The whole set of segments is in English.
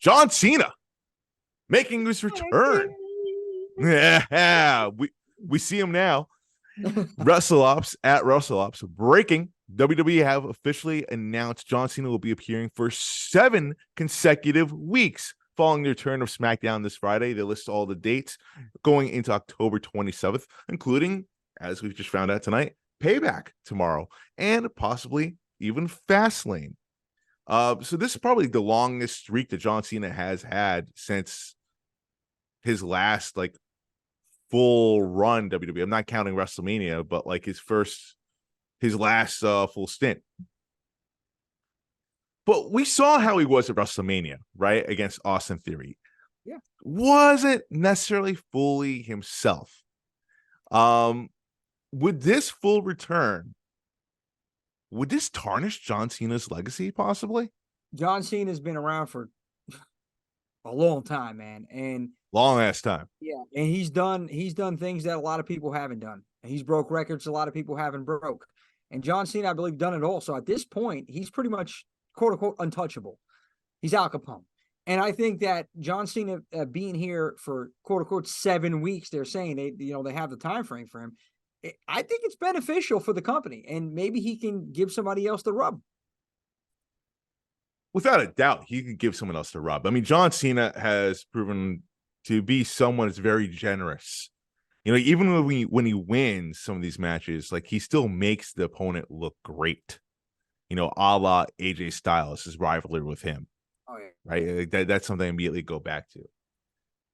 John Cena making his return. Yeah, we see him now. WrestleOps at WrestleOps breaking. WWE have officially announced John Cena will be appearing for 7 consecutive weeks following the return of SmackDown this Friday. They list all the dates going into October 27th, including, as we've just found out tonight, Payback tomorrow, and possibly even Fastlane. So this is probably the longest streak that John Cena has had since his last full run WWE. I'm not counting WrestleMania, but his last full stint. But we saw how he was at WrestleMania, right? Against Austin Theory. Yeah. Wasn't necessarily fully himself. Would this full return, would this tarnish John Cena's legacy possibly? John Cena's been around for a long time, man. And long ass time. Yeah. And he's done things that a lot of people haven't done. He's broke records a lot of people haven't broke. And John Cena, I believe, done it all. So at this point, he's pretty much quote unquote untouchable. He's Al Capone. And I think that John Cena being here for quote unquote 7 weeks, they're saying they have the time frame for him. I think it's beneficial for the company, and maybe he can give somebody else the rub. Without a doubt, he could give someone else the rub. I mean, John Cena has proven to be someone that's very generous. Even when he wins some of these matches, he still makes the opponent look great. A la AJ Styles, his rivalry with him. Oh yeah, right. That's something I immediately go back to.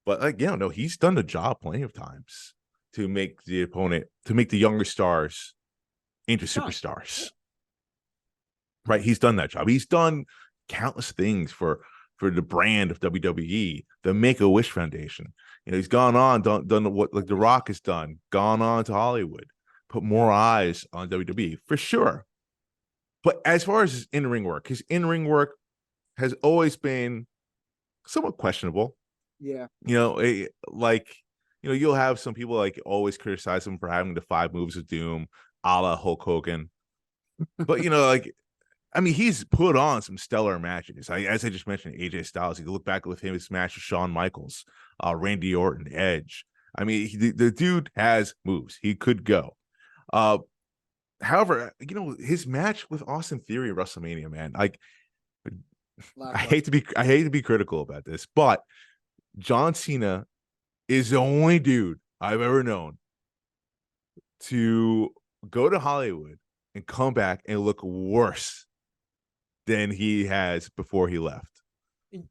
But he's done the job plenty of times to make the opponent, to make the younger stars into superstars. Right? He's done that job. He's done countless things for the brand of WWE, the Make-A-Wish Foundation. He's gone on, done what The Rock has done, gone on to Hollywood, put more eyes on WWE for sure. But as far as his in-ring work has always been somewhat questionable. Yeah. You'll have some people always criticize him for having the 5 moves of doom, a la Hulk Hogan. But he's put on some stellar matches. As I just mentioned, AJ Styles. You can look back with him, his match with Shawn Michaels, Randy Orton, Edge. The dude has moves. He could go. However, his match with Austin Theory at WrestleMania, man, I hate to be critical about this, but John Cena is the only dude I've ever known to go to Hollywood and come back and look worse than he has before he left.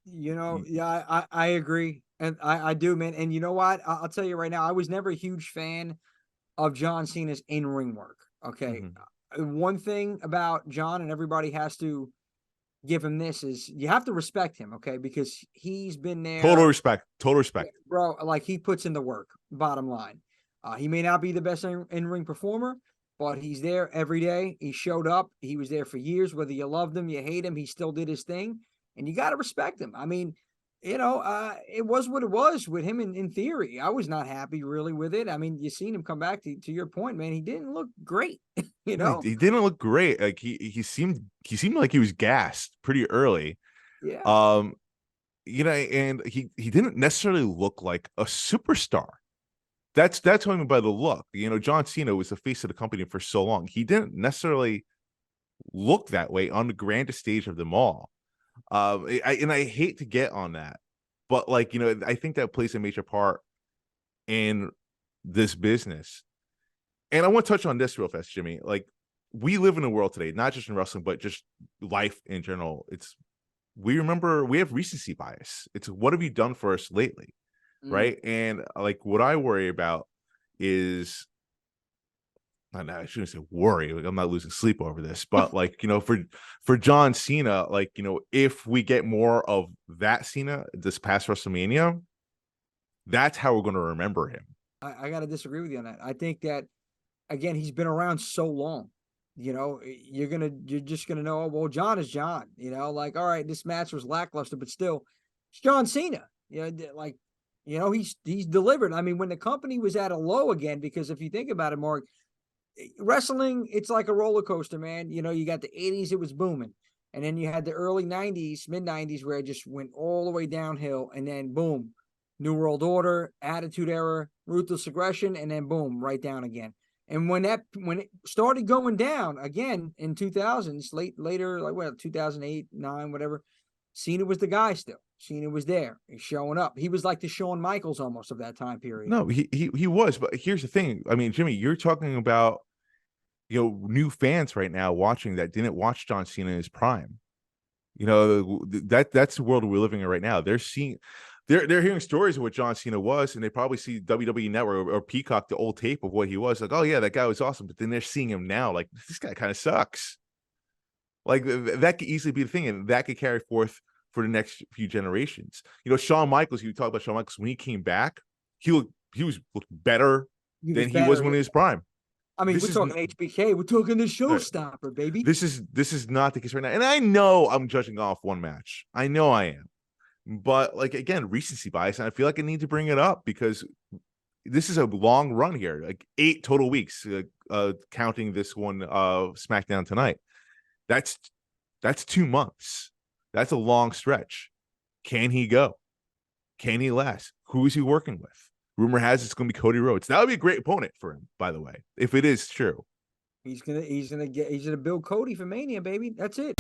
Yeah, I agree. And I do, man. And you know what? I'll tell you right now, I was never a huge fan of John Cena's in-ring work. Okay. Mm-hmm. One thing about John, and everybody has to give him this, is you have to respect him, okay? Because he's been there. Total respect. Bro, he puts in the work, bottom line. He may not be the best in-ring performer, but he's there every day. He showed up. He was there for years. Whether you loved him, you hate him, he still did his thing. And you got to respect him. It was what it was with him in theory. I was not happy really with it. You seen him come back to your point, man. He didn't look great. He didn't look great. He seemed like he was gassed pretty early. Yeah. And he didn't necessarily look like a superstar. That's what I mean by the look. John Cena was the face of the company for so long. He didn't necessarily look that way on the grandest stage of them all. I hate to get on that, but I think that plays a major part in this business. And I want to touch on this real fast, Jimmy. We live in a world today, not just in wrestling, but just life in general. We have recency bias. It's what have you done for us lately? Right. And what I worry about is, I shouldn't say worry. I'm not losing sleep over this, but for John Cena, if we get more of that Cena this past WrestleMania, that's how we're going to remember him. I got to disagree with you on that. I think that, again, he's been around so long. You're just gonna know, well, John is John. All right, this match was lackluster, but still, it's John Cena. He's delivered. When the company was at a low again, because if you think about it, Mark, wrestling, it's like a roller coaster, man. You got the 80s, it was booming. And then you had the early 90s, mid 90s, where it just went all the way downhill. And then boom, New World Order, Attitude Era, Ruthless Aggression, and then boom, right down again. And when it started going down again in 2000s, later, like what, 2008, 9, whatever, Cena was the guy still. Cena was there. He's showing up. He was like the Shawn Michaels almost of that time period. No, he was, but here's the thing. I mean, Jimmy, you're talking about, new fans right now watching that didn't watch John Cena in his prime. That's the world we're living in right now. They're hearing stories of what John Cena was, and they probably see WWE Network or Peacock, the old tape of what he was. Like, oh yeah, that guy was awesome. But then they're seeing him now, like, this guy kind of sucks. Like, that could easily be the thing, and that could carry forth for the next few generations. Shawn Michaels. You talk about Shawn Michaels when he came back, he was better than he was when he was prime. I mean, we're talking HBK. We're talking the showstopper, baby. This is not the case right now. And I know I'm judging off one match. I know I am. But, like, again, recency bias, and I feel like I need to bring it up because this is a long run here, like 8 total weeks, counting this one SmackDown tonight. That's 2 months. That's a long stretch. Can he go? Can he last? Who is he working with? Rumor has it's going to be Cody Rhodes. That would be a great opponent for him, by the way, if it is true. He's gonna build Cody for Mania, baby. That's it.